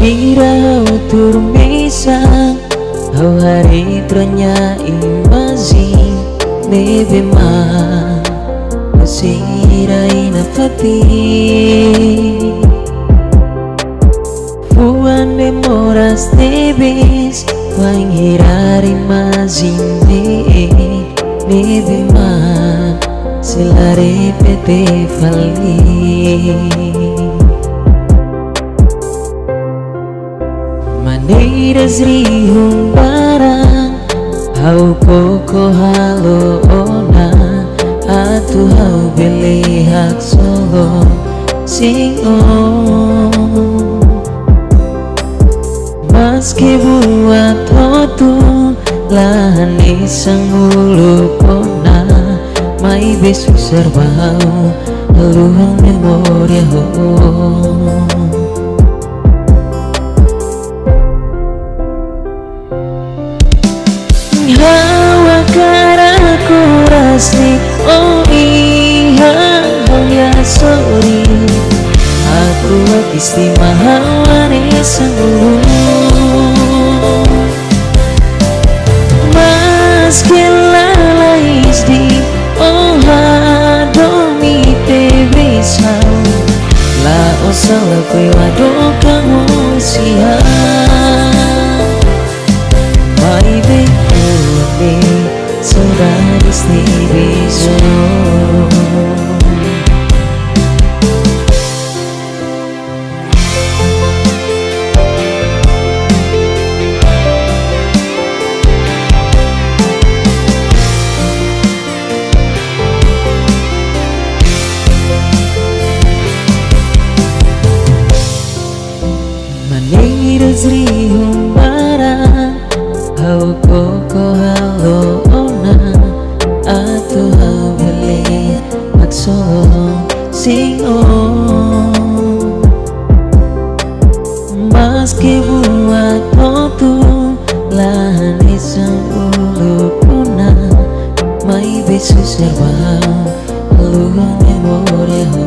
Mahira utur mesa Hau hari tranya imazi Nebe ma Masira inafati Fuan demoras debes Wangirar imazi Nebe ma Sila repete fali Maneiras rihong barang Hau koko halo ona Atu hau belihak solo Sing on Maski buat hotu Lahan isang ulu kona Mai besu serbau Luang memoria ho Hawa karaku rasni Oh iya mulia sorry Aku istimewa nesangulu Maski lalais di Oh hadomi te besau La osala kwe wadokan usia Mai bekune Saudari sendirizo Maneiras rihong barang Hau koko halo ona Atu hau beli Maksolo sing on Maski buat hotu Lahan isang ulu kuna Mai besu serbau Luang memoria ho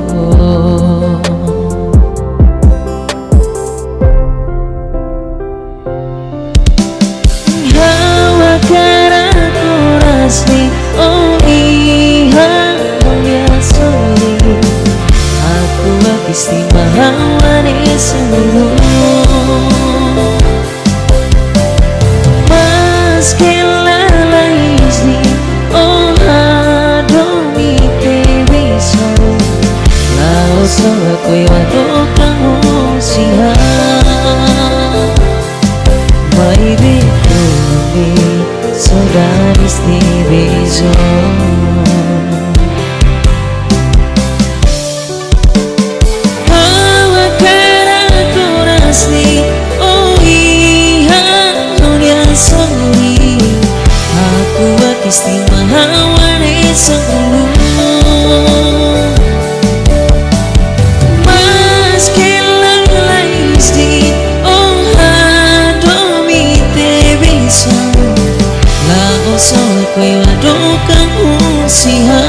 Asli oh iya mulia sorry Aku istimewa nesangulu Maski lalais di Oh hadomi te besau Lao sola kwe wadokan usia Mai bekune Saudari istimewa Hawa karaku rasni Oh iya dunia sorry Aku istimewa nesangulu Maski lalais di Oh hadomi te besau Lao sola kwe wadokan usia